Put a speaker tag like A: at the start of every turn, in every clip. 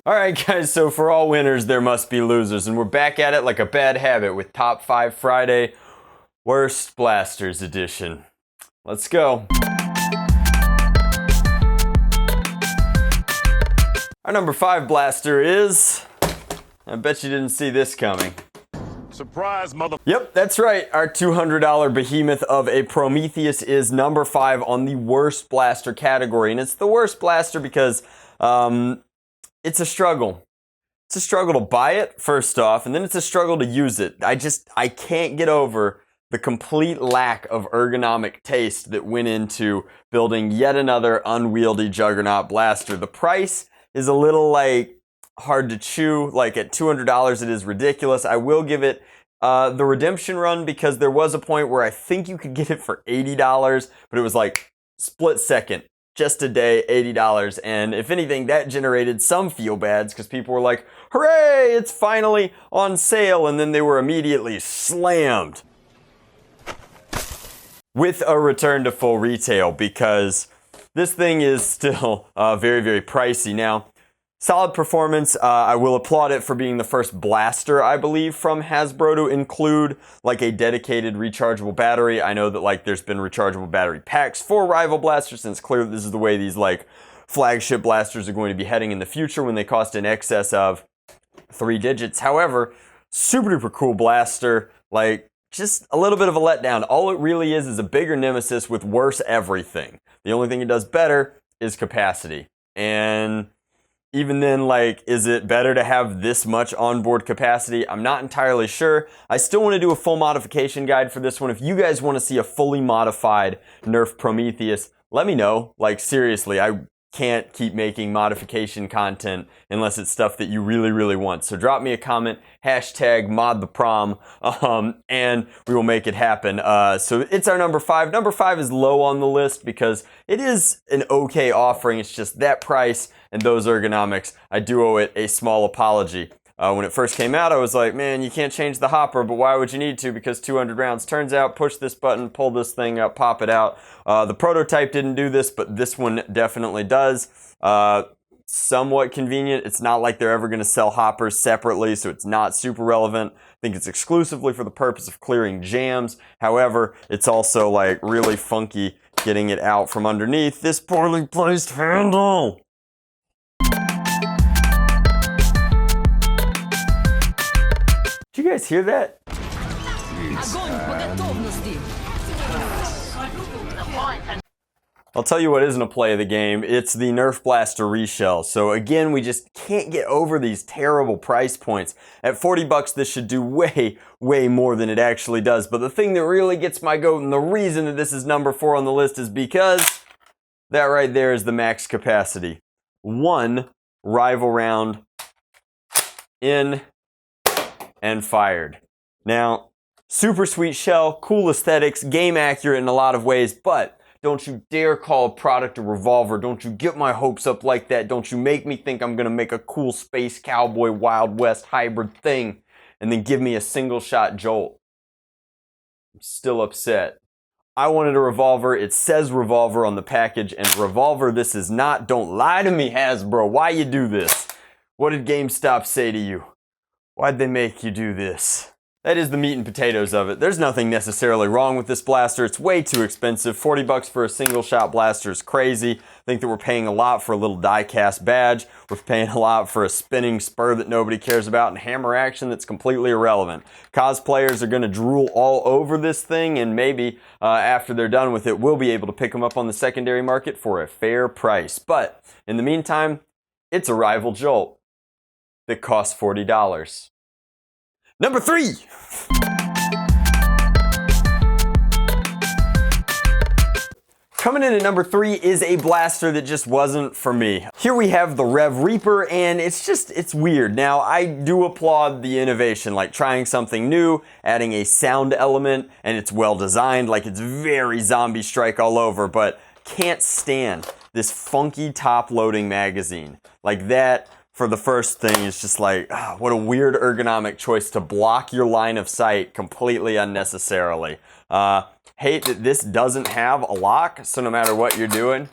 A: Alright guys, so for all winners there must be losers, and we're back at it like a bad habit with Top 5 Friday, Worst Blasters Edition. Let's go. Our number 5 blaster is... I bet you didn't see this coming.
B: Surprise, mother...
A: Yep, that's right. Our $200 behemoth of a Prometheus is number 5 on the worst blaster category. And it's the worst blaster because it's a struggle. It's a struggle to buy it, first off, and then it's a struggle to use it. I can't get over the complete lack of ergonomic taste that went into building yet another unwieldy juggernaut blaster. The price is a little, hard to chew. Like, at $200, it is ridiculous. I will give it the redemption run because there was a point where I think you could get it for $80, but it was like split second, just a day, $80. And if anything, that generated some feel bads because people were like, hooray, it's finally on sale. And then they were immediately slammed with a return to full retail because this thing is still very, very pricey. Now, solid performance. I will applaud it for being the first blaster, I believe, from Hasbro to include like a dedicated rechargeable battery. I know that there's been rechargeable battery packs for rival blasters, since clearly this is the way these flagship blasters are going to be heading in the future when they cost in excess of 3 digits. However, super duper cool blaster. Just a little bit of a letdown. All it really is a bigger Nemesis with worse everything. The only thing it does better is capacity. And even then, is it better to have this much onboard capacity? I'm not entirely sure. I still want to do a full modification guide for this one. If you guys want to see a fully modified Nerf Prometheus, let me know. Seriously, I can't keep making modification content unless it's stuff that you really, really want. So drop me a comment, #ModTheProm, and we will make it happen. So it's our number 5. Number 5 is low on the list because it is an okay offering. It's just that price and those ergonomics. I do owe it a small apology. When it first came out, I was like, man, you can't change the hopper, but why would you need to? Because 200 rounds. Turns out, push this button, pull this thing up, pop it out. The prototype didn't do this, but this one definitely does. Somewhat convenient. It's not like they're ever going to sell hoppers separately, so it's not super relevant. I think it's exclusively for the purpose of clearing jams. However, it's also really funky getting it out from underneath this poorly placed handle. Did you guys hear that? I'll tell you what isn't a play of the game. It's the Nerf Blaster Reshell. So again, we just can't get over these terrible price points. At 40 bucks, this should do way, way more than it actually does. But the thing that really gets my goat, and the reason that this is number 4 on the list, is because that right there is the max capacity. 1 rival round in and fired. Now, super sweet shell, cool aesthetics, game accurate in a lot of ways, but don't you dare call a product a revolver. Don't you get my hopes up like that. Don't you make me think I'm gonna make a cool space cowboy Wild West hybrid thing and then give me a single shot jolt. I'm still upset. I wanted a revolver. It says revolver on the package, and revolver this is not. Don't lie to me, Hasbro. Why you do this? What did GameStop say to you? Why'd they make you do this? That is the meat and potatoes of it. There's nothing necessarily wrong with this blaster. It's way too expensive. 40 bucks for a single shot blaster is crazy. I think that we're paying a lot for a little die cast badge. We're paying a lot for a spinning spur that nobody cares about and hammer action that's completely irrelevant. Cosplayers are going to drool all over this thing, and maybe after they're done with it, we'll be able to pick them up on the secondary market for a fair price. But in the meantime, it's a rival jolt that costs $40. Number 3. Coming in at number 3 is a blaster that just wasn't for me. Here we have the Rev Reaper, and it's weird. Now, I do applaud the innovation, like trying something new, adding a sound element, and it's well designed, like it's very Zombie Strike all over, but can't stand this funky top-loading magazine. Like that, for the first thing, is just like, what a weird ergonomic choice to block your line of sight completely unnecessarily. hate that this doesn't have a lock, so no matter what you're doing,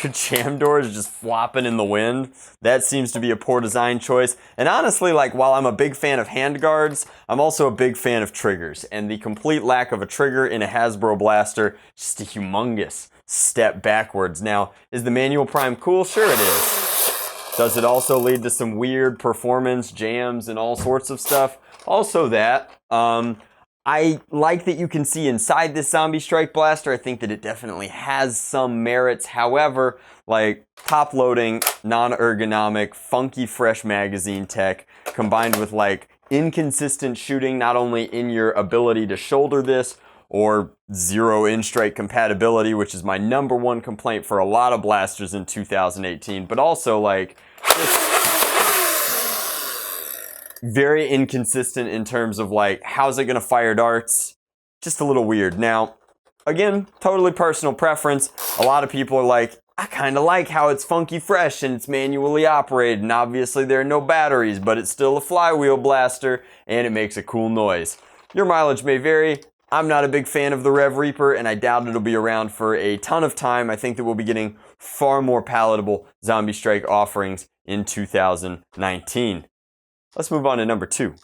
A: your jam door is just flopping in the wind. That seems to be a poor design choice. And honestly, like, while I'm a big fan of handguards, I'm also a big fan of triggers. And the complete lack of a trigger in a Hasbro blaster, just a humongous step backwards. Now, is the manual prime cool? Sure it is. Does it also lead to some weird performance jams and all sorts of stuff? Also that. I like that you can see inside this Zombie Strike blaster. I think that it definitely has some merits. However, like, top-loading, non-ergonomic, funky, fresh magazine tech combined with, like, inconsistent shooting, not only in your ability to shoulder this or zero in-strike compatibility, which is my #1 complaint for a lot of blasters in 2018, but also, like, very inconsistent in terms of, like, how's it gonna fire darts? Just a little weird. Now, again, totally personal preference. A lot of people are like, I kind of like how it's funky fresh and it's manually operated, and obviously there are no batteries, but it's still a flywheel blaster and it makes a cool noise. Your mileage may vary. I'm not a big fan of the Rev Reaper, and I doubt it'll be around for a ton of time. I think that we'll be getting far more palatable Zombie Strike offerings in 2019. Let's move on to number 2.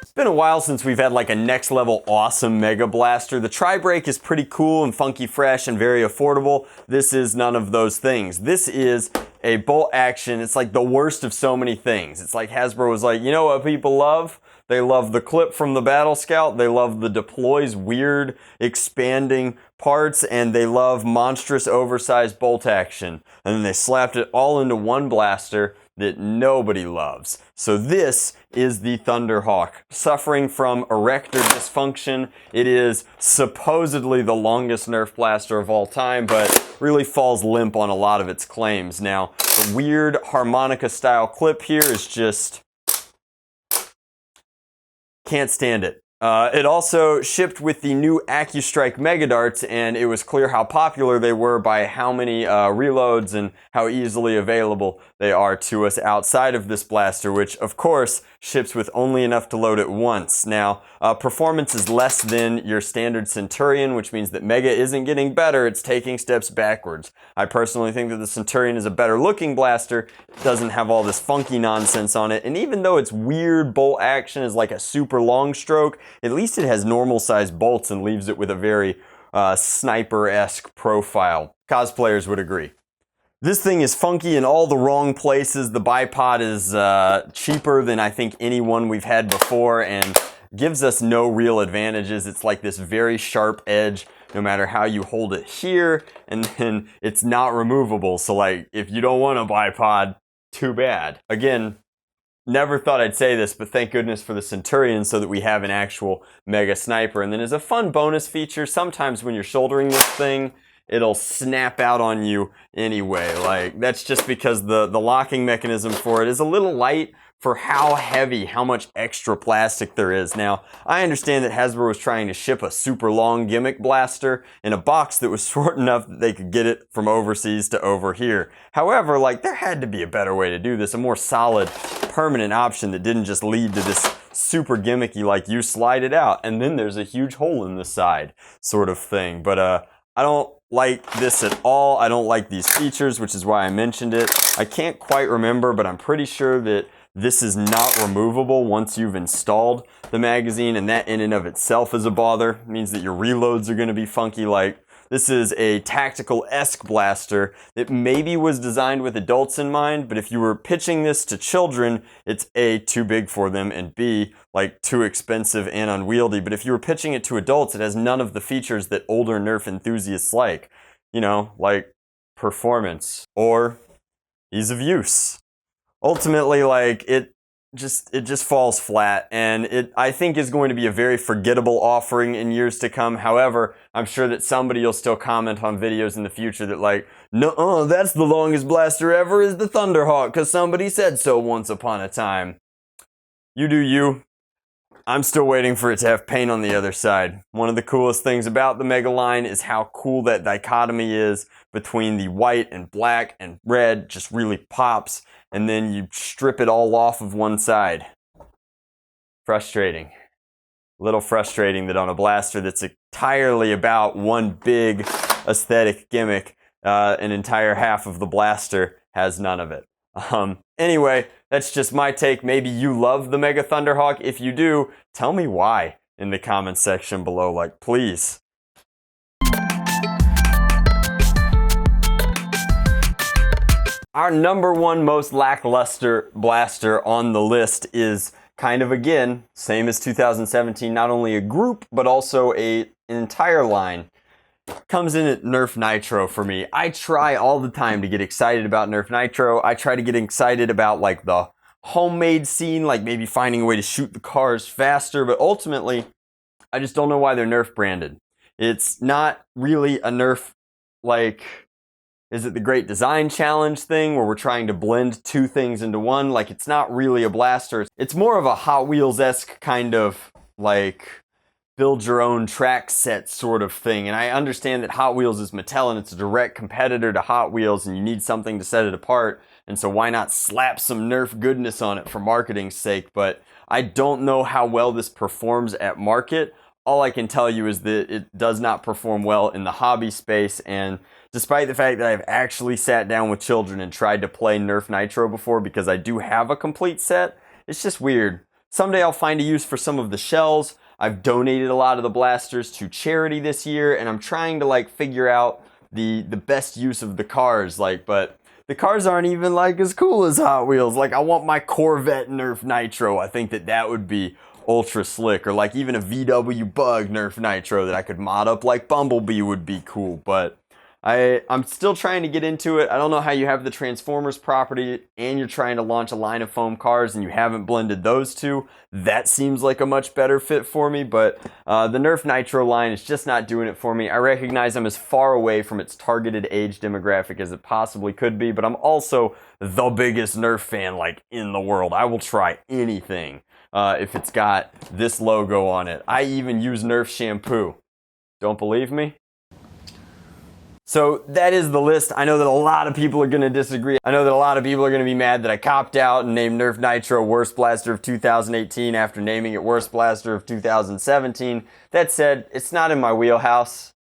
A: It's been a while since we've had like a next level awesome Mega Blaster. The Tri-Break is pretty cool and funky fresh and very affordable. This is none of those things. This is a bolt action. It's like the worst of so many things. It's like Hasbro was like, you know what people love? They love the clip from the Battle Scout. They love the deploy's weird expanding parts, and they love monstrous oversized bolt action. And then they slapped it all into one blaster that nobody loves. So this is the Thunderhawk, suffering from erector dysfunction. It is supposedly the longest Nerf blaster of all time, but really falls limp on a lot of its claims. Now, the weird harmonica style clip here is just... can't stand it. It also shipped with the new AccuStrike Mega Darts, and it was clear how popular they were by how many reloads and how easily available they are to us outside of this blaster, which of course ships with only enough to load it once. Now, performance is less than your standard Centurion, which means that Mega isn't getting better, it's taking steps backwards. I personally think that the Centurion is a better looking blaster. It doesn't have all this funky nonsense on it, and even though its weird bolt action is like a super long stroke, at least it has normal sized bolts and leaves it with a very sniper-esque profile. Cosplayers would agree. This thing is funky in all the wrong places. The bipod is cheaper than I think any one we've had before and gives us no real advantages. It's like this very sharp edge no matter how you hold it here, and then it's not removable. So like, if you don't want a bipod, too bad. Again, never thought I'd say this, but thank goodness for the Centurion so that we have an actual Mega Sniper. And then as a fun bonus feature, sometimes when you're shouldering this thing, it'll snap out on you anyway. Like, that's just because the locking mechanism for it is a little light for how heavy, how much extra plastic there is. Now, I understand that Hasbro was trying to ship a super long gimmick blaster in a box that was short enough that they could get it from overseas to over here. However, like, there had to be a better way to do this, a more solid, permanent option that didn't just lead to this super gimmicky, like, you slide it out and then there's a huge hole in the side sort of thing. But I don't like this at all. I don't like these features, which is why I mentioned it. I can't quite remember, but I'm pretty sure that this is not removable once you've installed the magazine, and that in and of itself is a bother. It means that your reloads are going to be funky. Like, this is a tactical-esque blaster that maybe was designed with adults in mind, but if you were pitching this to children, it's A, too big for them, and B, like, too expensive and unwieldy. But if you were pitching it to adults, it has none of the features that older Nerf enthusiasts like. You know, like performance or ease of use. Ultimately, like, it just falls flat, and it, I think, is going to be a very forgettable offering in years to come. However, I'm sure that somebody will still comment on videos in the future that, like, no, that's the longest blaster ever is the Thunderhawk because somebody said so once upon a time. You do you. I'm still waiting for it to have paint on the other side. One of the coolest things about the Mega line is how cool that dichotomy is between the white and black and red. Just really pops, and then you strip it all off of one side. Frustrating. A little frustrating that on a blaster that's entirely about one big aesthetic gimmick, an entire half of the blaster has none of it. Anyway, that's just my take. Maybe you love the Mega Thunderhawk. If you do, tell me why in the comments section below, like, please. Our number one most lackluster blaster on the list is kind of, again, same as 2017, not only a group, but also an entire line. Comes in at Nerf Nitro for me. I try all the time to get excited about Nerf Nitro. I try to get excited about like the homemade scene, like maybe finding a way to shoot the cars faster, but ultimately, I just don't know why they're Nerf branded. It's not really a Nerf, like, is it the Great Design Challenge thing where we're trying to blend two things into one? Like, it's not really a blaster. It's more of a Hot Wheels-esque kind of, like, build your own track set sort of thing. And I understand that Hot Wheels is Mattel and it's a direct competitor to Hot Wheels and you need something to set it apart. And so why not slap some Nerf goodness on it for marketing's sake? But I don't know how well this performs at market. All I can tell you is that it does not perform well in the hobby space. And despite the fact that I've actually sat down with children and tried to play Nerf Nitro before because I do have a complete set, it's just weird. Someday I'll find a use for some of the shells. I've donated a lot of the blasters to charity this year, and I'm trying to like figure out the best use of the cars, like, but the cars aren't even like as cool as Hot Wheels. Like, I want my Corvette Nerf Nitro. I think that would be ultra slick, or like even a VW Bug Nerf Nitro that I could mod up like Bumblebee would be cool, but I'm still trying to get into it. I don't know how you have the Transformers property and you're trying to launch a line of foam cars and you haven't blended those two. That seems like a much better fit for me, but the Nerf Nitro line is just not doing it for me. I recognize I'm as far away from its targeted age demographic as it possibly could be, but I'm also the biggest Nerf fan like in the world. I will try anything if it's got this logo on it. I even use Nerf shampoo. Don't believe me? So that is the list. I know that a lot of people are going to disagree. I know that a lot of people are going to be mad that I copped out and named Nerf Nitro Worst Blaster of 2018 after naming it Worst Blaster of 2017. That said, it's not in my wheelhouse,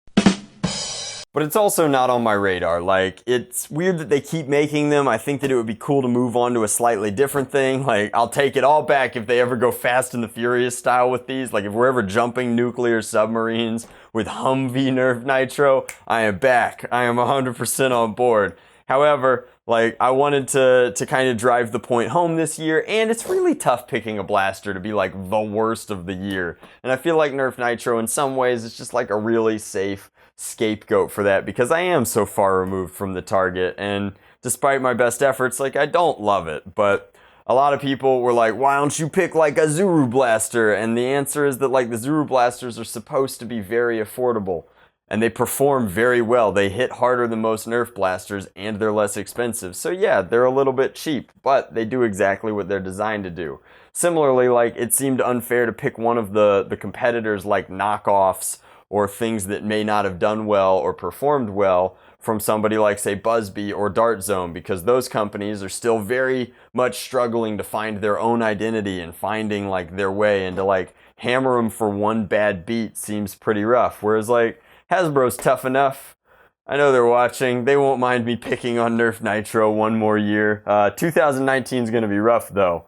A: but it's also not on my radar. Like, it's weird that they keep making them. I think that it would be cool to move on to a slightly different thing. Like, I'll take it all back if they ever go Fast and the Furious style with these. Like, if we're ever jumping nuclear submarines with Humvee Nerf Nitro, I am back. I am 100% on board. However, like, I wanted to kind of drive the point home this year, and it's really tough picking a blaster to be like the worst of the year. And I feel like Nerf Nitro in some ways is just like a really safe scapegoat for that because I am so far removed from the target, and despite my best efforts, like, I don't love it. But a lot of people were like, why don't you pick like a Zuru blaster? And the answer is that like the Zuru blasters are supposed to be very affordable and they perform very well. They hit harder than most Nerf blasters and they're less expensive. So yeah, they're a little bit cheap, but they do exactly what they're designed to do. Similarly, like, it seemed unfair to pick one of the competitors like knockoffs or things that may not have done well or performed well from somebody like, say, Buzzbee or Dart Zone, because those companies are still very much struggling to find their own identity and finding like their way, and to like hammer them for one bad beat seems pretty rough. Whereas like Hasbro's tough enough. I know they're watching. They won't mind me picking on Nerf Nitro one more year. 2019 is going to be rough though.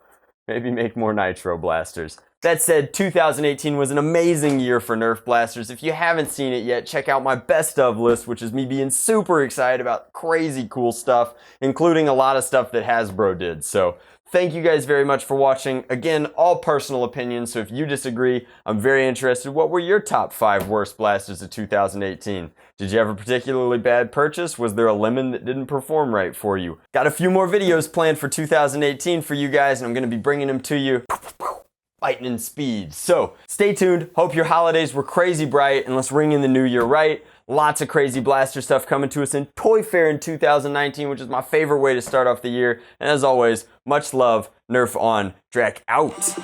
A: Maybe make more Nitro blasters. That said, 2018 was an amazing year for Nerf blasters. If you haven't seen it yet, check out my best of list, which is me being super excited about crazy cool stuff, including a lot of stuff that Hasbro did. So thank you guys very much for watching. Again, all personal opinions, so if you disagree, I'm very interested. What were your top 5 worst blasters of 2018? Did you have a particularly bad purchase? Was there a lemon that didn't perform right for you? Got a few more videos planned for 2018 for you guys, and I'm going to be bringing them to you lightning speed. So stay tuned. Hope your holidays were crazy bright, and let's ring in the new year right. Lots of crazy blaster stuff coming to us in Toy Fair in 2019, which is my favorite way to start off the year. And as always, much love. Nerf on. Drac out.